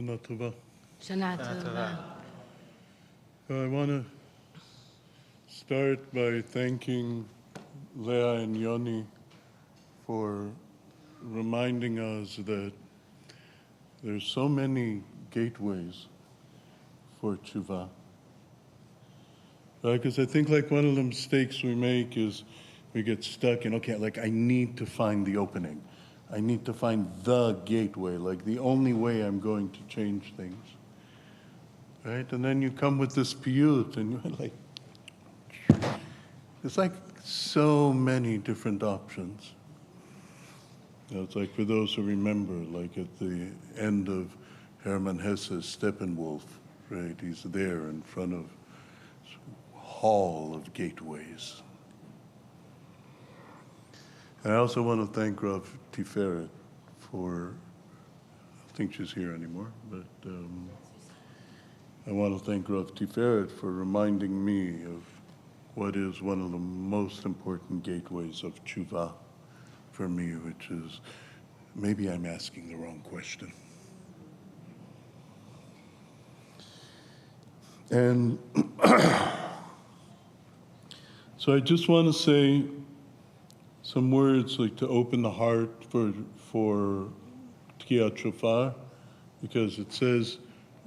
Shana Tova. Shana Tova. I want to start by thanking Leah and Yoni for reminding us that there's so many gateways for tshuva. Because I think one of the mistakes we make is we get stuck in, I need to find the opening. I need to find the gateway, the only way I'm going to change things. Right? And then you come with this piyut, and you're it's so many different options. It's for those who remember, at the end of Hermann Hesse's Steppenwolf, right? He's there in front of this hall of gateways. And I also want to thank Rav Tiferet for, I think she's here anymore, but I want to thank Rav Tiferet for reminding me of what is one of the most important gateways of tshuva for me, which is, maybe I'm asking the wrong question. And so I just want to say some words to open the heart for Tkiyat Shofar, because it says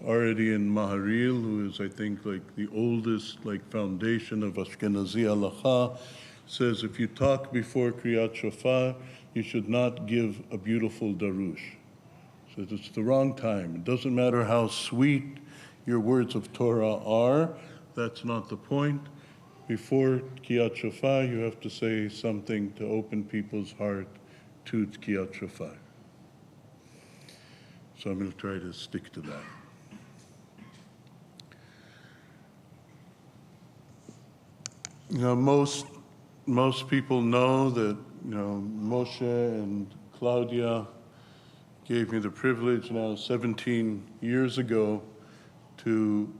already in Maharil, who is I think the oldest foundation of Ashkenazi halacha, says if you talk before Kriyat Shofar, you should not give a beautiful darush. So it's the wrong time. It doesn't matter how sweet your words of Torah are, that's not the point. Before Tkiyat Shofar, you have to say something to open people's heart to Tkiyat Shofar. So I'm going to try to stick to that. Most people know that Moshe and Claudia gave me the privilege now 17 years ago to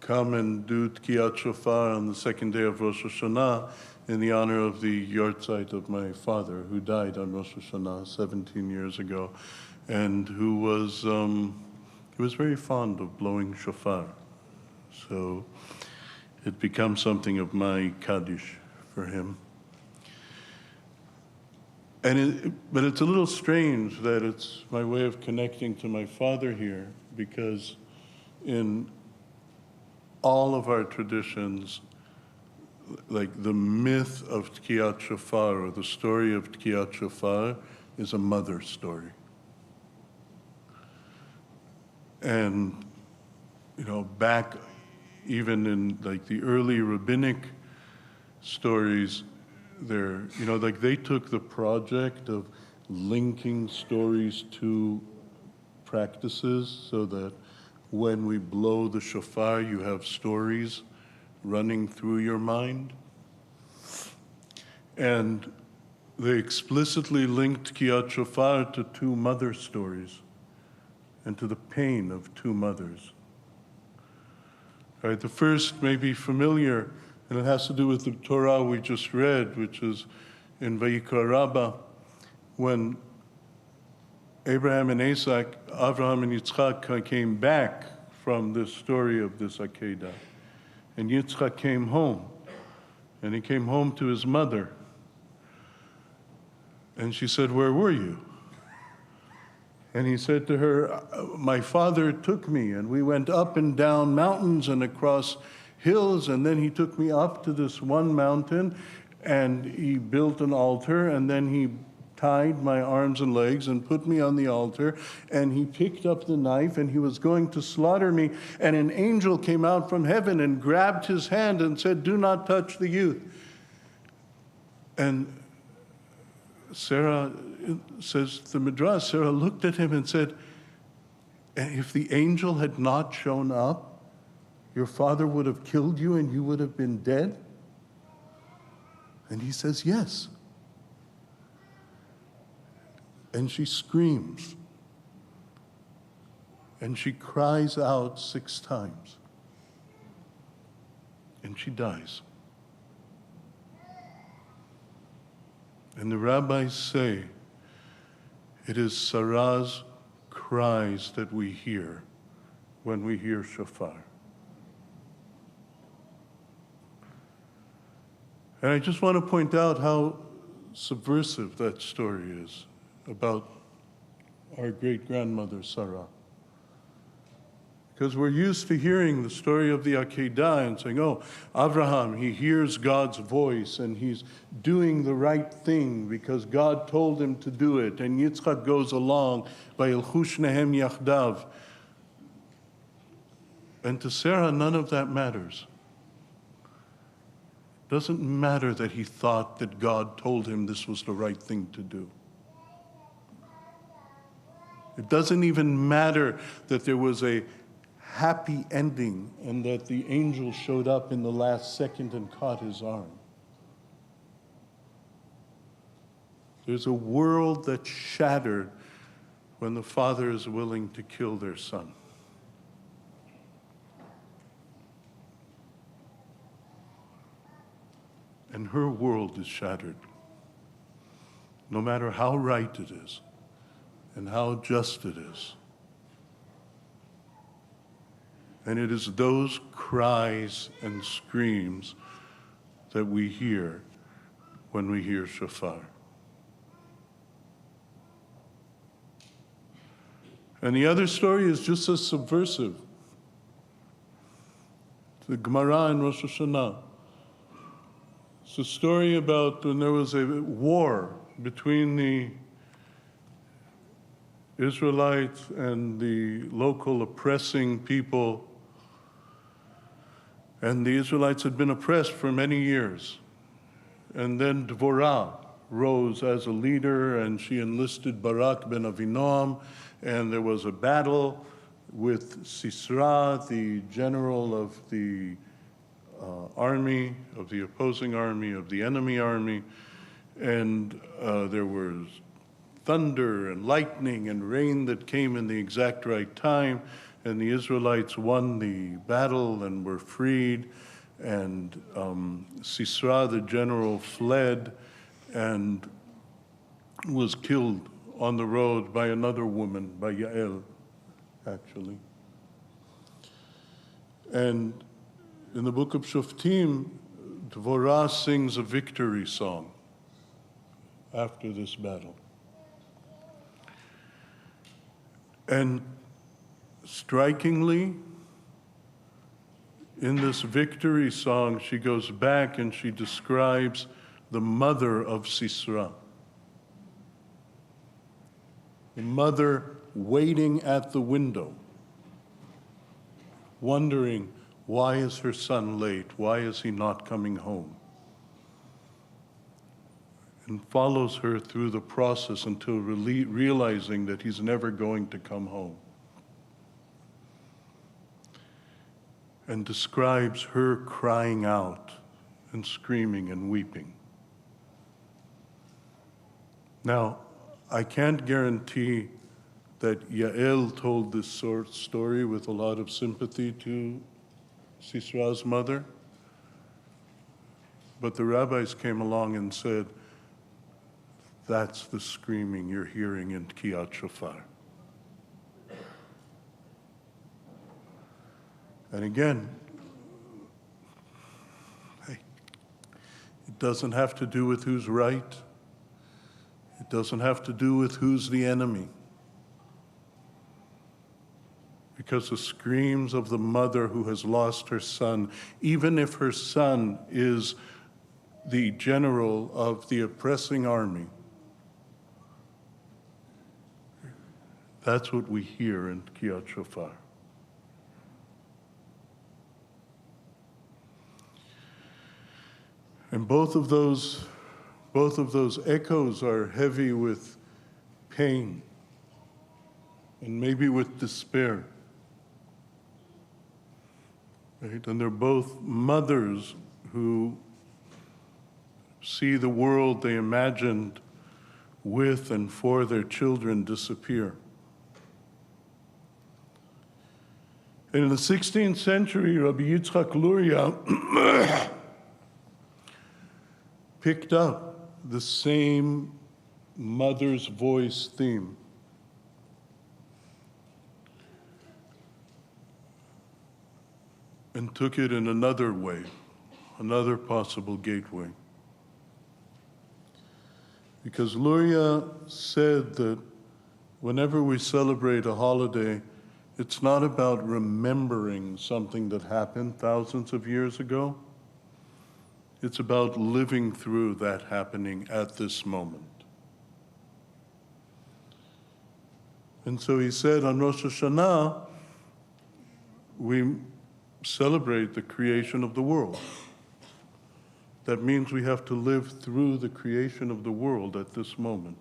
come and do Tkiyat Shofar on the second day of Rosh Hashanah in the honor of the yahrzeit of my father, who died on Rosh Hashanah 17 years ago, and who was he was very fond of blowing shofar. So it becomes something of my kaddish for him. But it's a little strange that it's my way of connecting to my father here, because in all of our traditions, the myth of Tkiyat Shofar, or the story of Tkiyat Shofar, is a mother story. And, back even in the early rabbinic stories, they took the project of linking stories to practices so that when we blow the shofar, you have stories running through your mind. And they explicitly linked Tkiyat Shofar to two mother stories and to the pain of two mothers. All right, the first may be familiar, and it has to do with the Torah we just read, which is in Vayikra Rabbah, when Abraham and Isaac, Avraham and Yitzchak came back from this story of this Akedah. And Yitzchak came home, and he came home to his mother. And she said, "Where were you?" And he said to her, "My father took me, and we went up and down mountains and across hills, and then he took me up to this one mountain, and he built an altar, and then he tied my arms and legs and put me on the altar, and he picked up the knife, and he was going to slaughter me, and an angel came out from heaven and grabbed his hand and said, 'Do not touch the youth.'" And Sarah, says the Midrash, Sarah looked at him and said, "If the angel had not shown up, your father would have killed you and you would have been dead?" And he says, "Yes." And she screams. And she cries out 6 times. And she dies. And the rabbis say it is Sarah's cries that we hear when we hear shofar. And I just want to point out how subversive that story is about our great-grandmother Sarah. Because we're used to hearing the story of the Akedah and saying, oh, Abraham, he hears God's voice and he's doing the right thing because God told him to do it. And Yitzchak goes along, Vayilchu shnehem yachdav. And to Sarah, none of that matters. It doesn't matter that he thought that God told him this was the right thing to do. It doesn't even matter that there was a happy ending and that the angel showed up in the last second and caught his arm. There's a world that's shattered when the father is willing to kill their son. And her world is shattered, no matter how right it is and how just it is. And it is those cries and screams that we hear when we hear shofar. And the other story is just as subversive. The Gemara in Rosh Hashanah. It's a story about when there was a war between the Israelites and the local oppressing people. And the Israelites had been oppressed for many years. And then Dvorah rose as a leader, and she enlisted Barak ben Avinoam, and there was a battle with Sisera, the general of the army, of the opposing army, of the enemy army, and there was thunder and lightning and rain that came in the exact right time, and the Israelites won the battle and were freed, and Sisera, the general, fled and was killed on the road by another woman, by Yael, actually. And in the book of Shoftim, Dvorah sings a victory song after this battle. And strikingly, in this victory song, she goes back and she describes the mother of Sisera. The mother waiting at the window, wondering, why is her son late? Why is he not coming home? And follows her through the process until realizing that he's never going to come home. And describes her crying out and screaming and weeping. Now, I can't guarantee that Yael told this story with a lot of sympathy to Sisera's mother, but the rabbis came along and said, that's the screaming you're hearing in Tkiyat Shofar. And again, it doesn't have to do with who's right. It doesn't have to do with who's the enemy. Because the screams of the mother who has lost her son, even if her son is the general of the oppressing army, that's what we hear in Tkiyat Shofar. And both of those echoes are heavy with pain and maybe with despair. Right? And they're both mothers who see the world they imagined with and for their children disappear. And in the 16th century, Rabbi Yitzchak Luria picked up the same mother's voice theme. and took it in another way, another possible gateway. Because Luria said that whenever we celebrate a holiday, it's not about remembering something that happened thousands of years ago. It's about living through that happening at this moment. And so he said on Rosh Hashanah, we celebrate the creation of the world. That means we have to live through the creation of the world at this moment.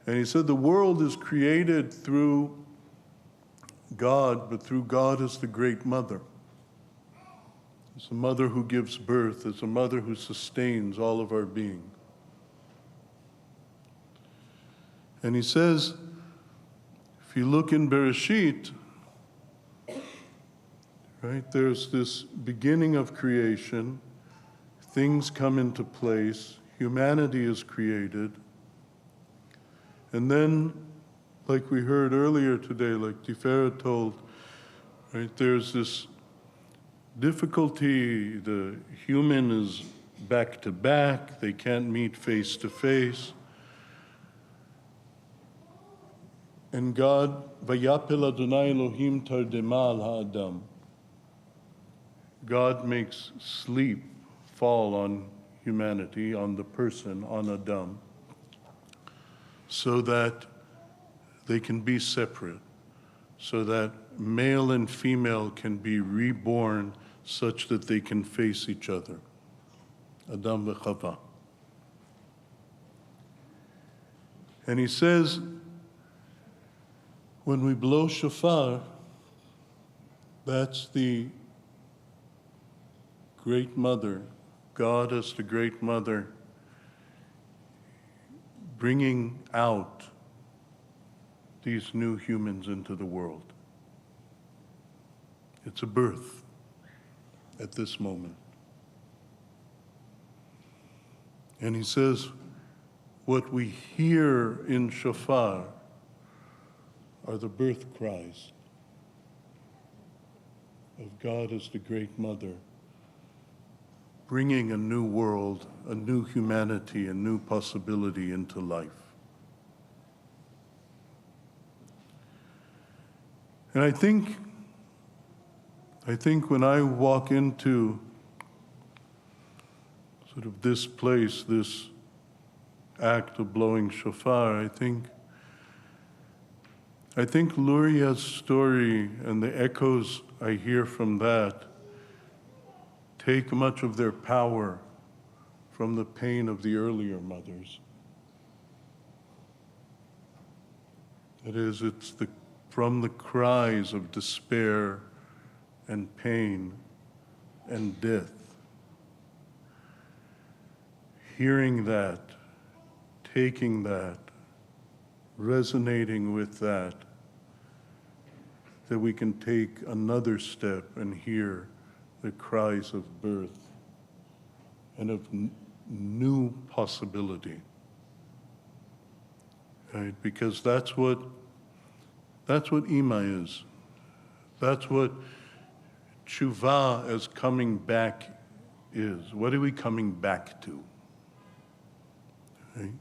And he said the world is created through God, but through God as the great mother. It's a mother who gives birth. It's a mother who sustains all of our being. And he says, if you look in Bereshit, right, there's this beginning of creation. Things come into place. Humanity is created. And then, like we heard earlier today, like Tiferet told, right, there's this difficulty. The human is back to back. They can't meet face to face. And God, Vayapel Adonai Elohim tardema al ha'adam. God makes sleep fall on humanity, on the person, on Adam, so that they can be separate, so that male and female can be reborn such that they can face each other. Adam v'Chava. And he says, when we blow shofar, that's the great mother, God as the great mother, bringing out these new humans into the world. It's a birth at this moment. And he says, what we hear in shofar are the birth cries of God as the great mother, bringing a new world, a new humanity, a new possibility into life. And I think when I walk into sort of this place, this act of blowing shofar, I think Luria's story and the echoes I hear from that take much of their power from the pain of the earlier mothers. That is, it's from the cries of despair and pain and death. Hearing that, taking that, resonating with that we can take another step and hear the cries of birth and of new possibility. Right? Because that's what Ima is. That's what tshuva as coming back is. What are we coming back to? Right?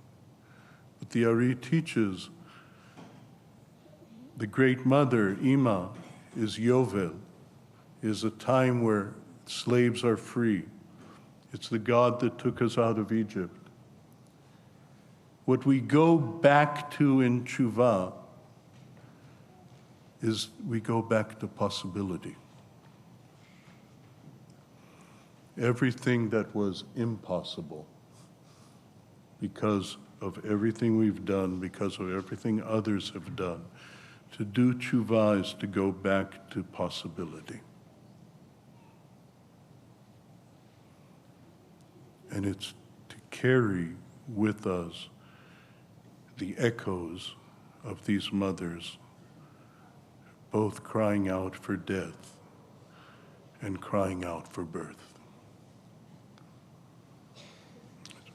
But the Ari teaches the great mother, Ima, is Yovel, is a time where slaves are free. It's the God that took us out of Egypt. What we go back to in tshuva is we go back to possibility. Everything that was impossible because of everything we've done, because of everything others have done. To do tshuva is to go back to possibility. And it's to carry with us the echoes of these mothers, both crying out for death and crying out for birth.